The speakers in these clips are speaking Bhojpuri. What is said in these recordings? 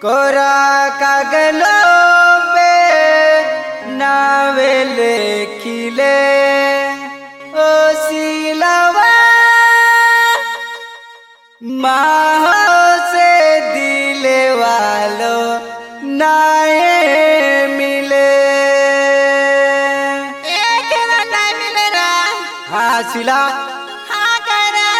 कोरा कागलो पे नावेले खिले ओ सिलवा माहो से दिले वालो नाए मिले हाँ सिला हाँ कह रहा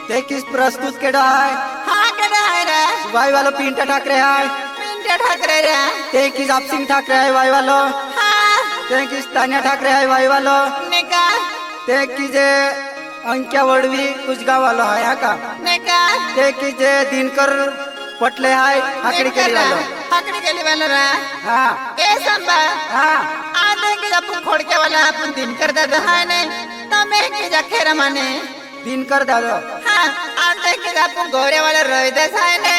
ते किस प्रस्तुत के डाय हाँ कह रे वाई वालो पिंटा ठाकरे है पिंटे ठाकरे रे ते किस आप सिंह ठाकरे है वाई वालो हाँ ते किस तान्या ठाकरे है वाई वालो निका ते किजे अंक्या वडवी कुचगाव वालो है हा का निका ते किजे दिनकर पटले है हाकड़ी केली वालो हाकड़ी केली वाला रे हाँ ए संबा हाँ आने के जब खोड़के वाला अपन दिन कर दे है ने तमे के जखेर माने दिनकर दादो हाँ आने के जब गोरे वाला रोहिदास है ने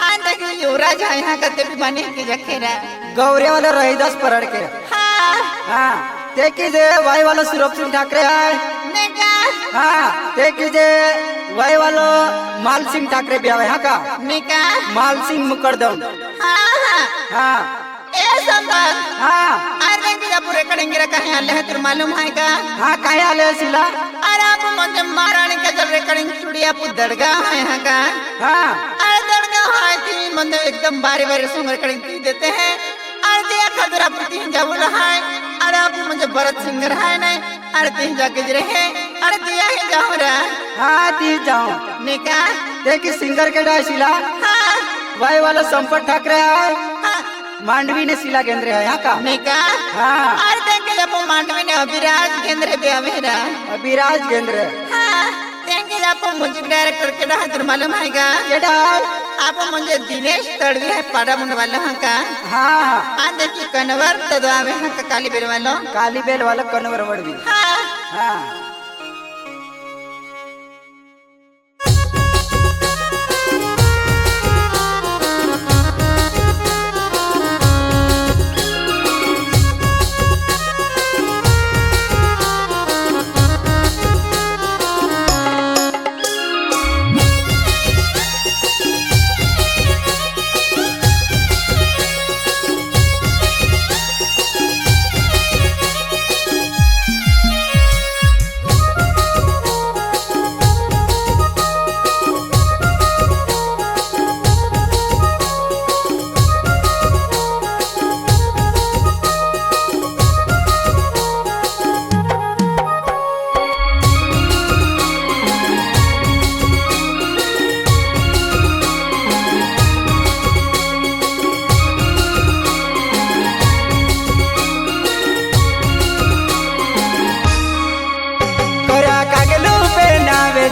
आने के युवराज है यहाँ कते भी माने के जखेर गौरे वाले रहीदास परड़ के हाँ हाँ ते किजे वाई वालो सुरभ सिंह ठाकरे है निका हाँ ते किजे वाई वालो माल सिंह ठाकरे भी आवे हाँ का निका माल सिंह मुकरदम हाँ हाँ हाँ ए संबा हाँ अरे कि जब पूरे करेंगे कहीं आले है तुम मालूम है का हाँ काहे आले सिला अरे आप मुझे महारानी का जब रेकॉर्डिंग स्टूडियो पर दरगाह है यहाँ का हाँ अरे दरगाह है कि मुझे एकदम बारी बारी सॉन्ग रेकॉर्डिंग की देते हैं अरे दिया खदरा प्रति जब रहा है अरे आप मुझे भरत सिंगर है नहीं अरे तीन जाके रहे अरे दिया है जाओ रहा हाँ ती जाऊं निका देखी सिंगर के डाय सिला हाँ वाई वाला संपत ठाकरे है हाँ मांडवी ने सिला केंद्र है यहाँ का निका हाँ अरे देखे जब मांडवी ने अभिराज केंद्र पे अमेरा अभिराज केंद्र हाँ देखे जब म्यूजिक डायरेक्टर के रहा तुम मालूम है का ये डाय आप मुझे दिनेश तड़वी है पाड़ा मुंड वाला हाँ का हाँ हाँ देखिए कन्वर तो आवे हाँ का काली बेल वालों काली बेल वाला कन्वर वड़वी हाँ हाँ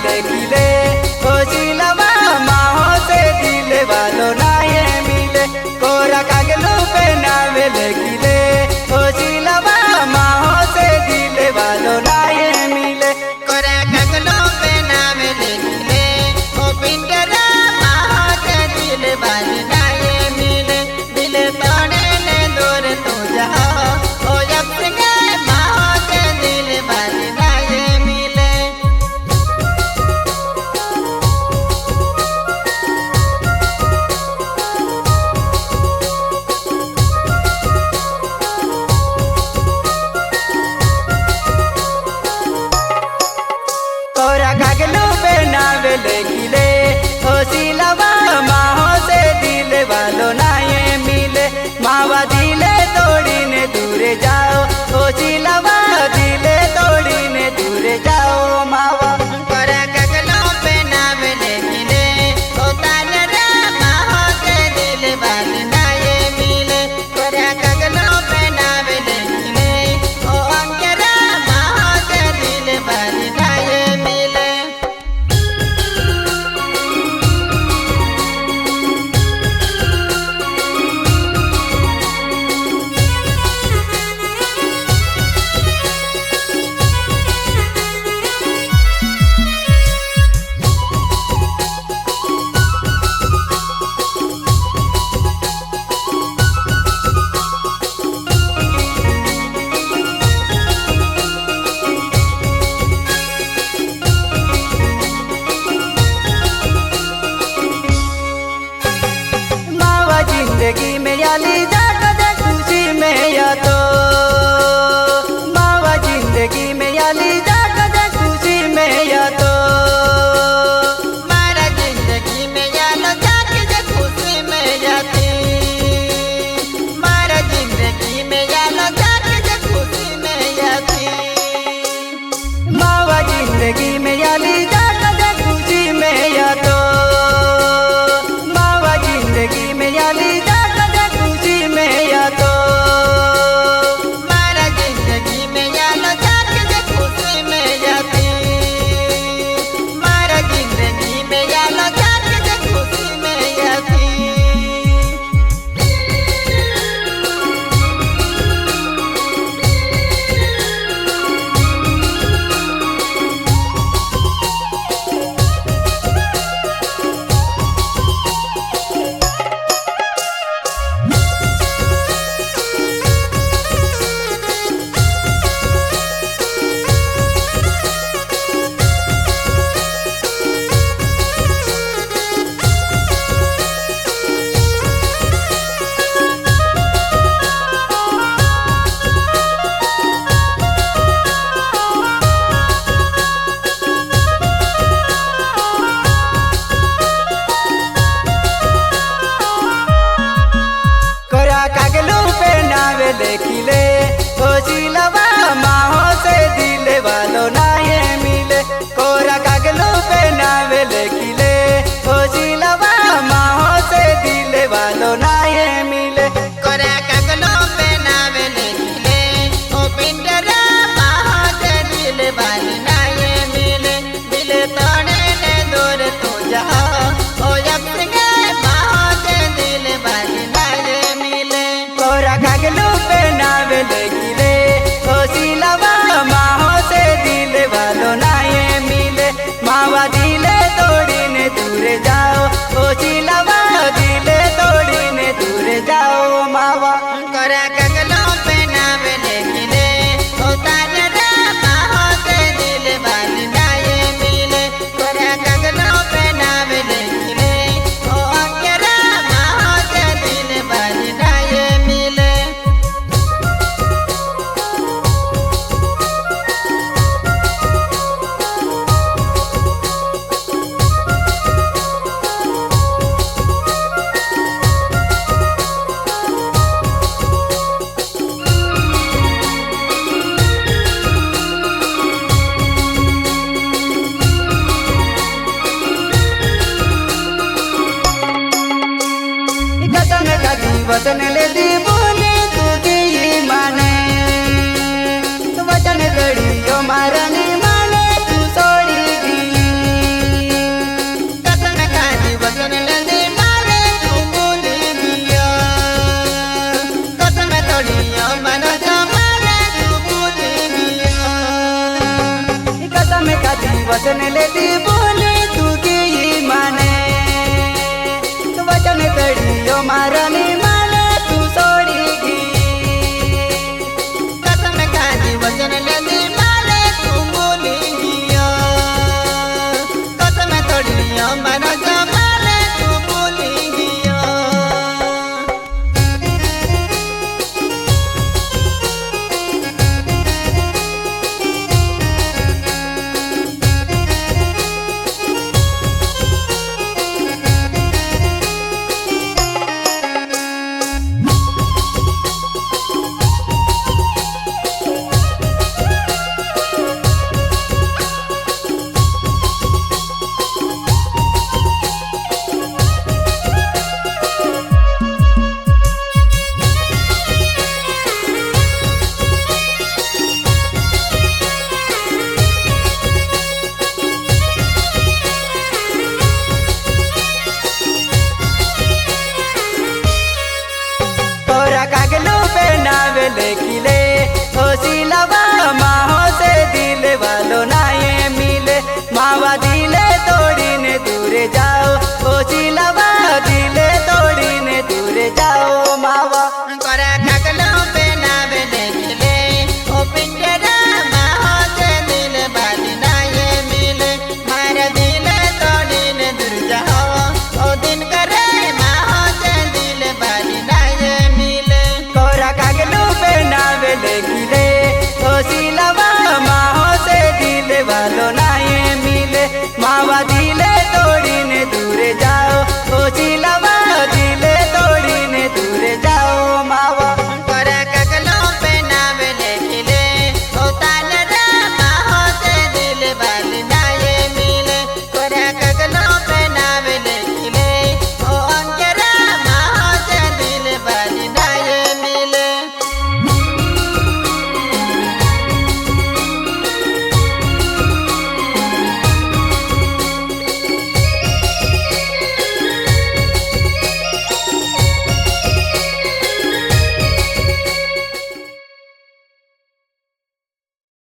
देखिले ओ जिलवा माहो से दिले वालो नाये मिले कोरा कागलो पे नावे देखिले ओ जिलवा माहो से दिले वालो नाये मिले कोरे कगलो पे नाम लिखले ओ पिंडरा माहो के दिल वाली नाये मिले दिल तोड़े ले दूर तू जाओ ओ जब से माहो के दिल वाली नाये मिले कोरा कागलो पे नावे देखिले ओ सिलवा माहो से दिले वालो नाये मिले मावा दिले तोड़ी ने दूरे जाओ ओ सिलवा दिले तोड़ी ने दूरे जाओ मावा कोरे कगलो पे नाम लिखले ओ तानरा माहो के दिल वाली नाये मिले कोरे कगलो पे नाम लिखले ओ अंकरा माहो के दिल वाली नाये मिले जिंदगी में आली जा कदे खुशी में या तो मावा जिंदगी में आली जा कदे खुशी में या तो मारा जिंदगी में यालो जाके जे खुशी में जाती मारा जिंदगी में यालो जाके जे खुशी में जाती मावा जिंदगी में आली जा कदे खुशी में या तो मावा जिंदगी में आली जा कदे खुशी में या तो मारा जिंदगी में यालो जाके जे खुशी में जाती मारा जिंदगी में यालो जाके जे खुशी में जाती कोरा कागलू पे नावे लेकिले ओ सिलवा माहो से दिल वालो ना ये मिले कोरा कागलू पे नावे लेकिले ओ सिलवा माहो से दिल वालो ना ये मिले कोरा कागलो पे नावे लिखले ओ पिंडरा बाहों से दिल वाली ना ये मिले दिल तोड़े ने दूर तू जा ओ जब सिंगे बाहों से दिल वाली ना ये मिले कोरा कागलू पे नावे लेकिले ओ सिलवा माहो से दिल वालो ना ये मिले मावा दिले तोड़ीने दूर जाओ ओ सिलवा दिले तोड़ीने दूर जाओ मावा कोरा कागलो पे नावे लिखले ओ ताजरा बाहों से दिल वाली ना ये मिले कोरा कागलो पे नावे लिखले ओ अंकेरा बाहों से दिल वाली ना ये मिले कसम का वचन ले दी बोले तू की माने तू वचन गड़ियो मारनी माने तू सोड़ी दी कसम खादी वचन लेंदी माने तू बोली दिया कसम तोड़ियो मनो जमाने तू बोली दिया कसम का वचन ले दी बोले तू की माने तू वचन गड़ियो मारनी माने तू सोड़ी दी कसम खादी वचन लेंदी माने तू बोली दिया कसम तोड़ियो मनो जमाने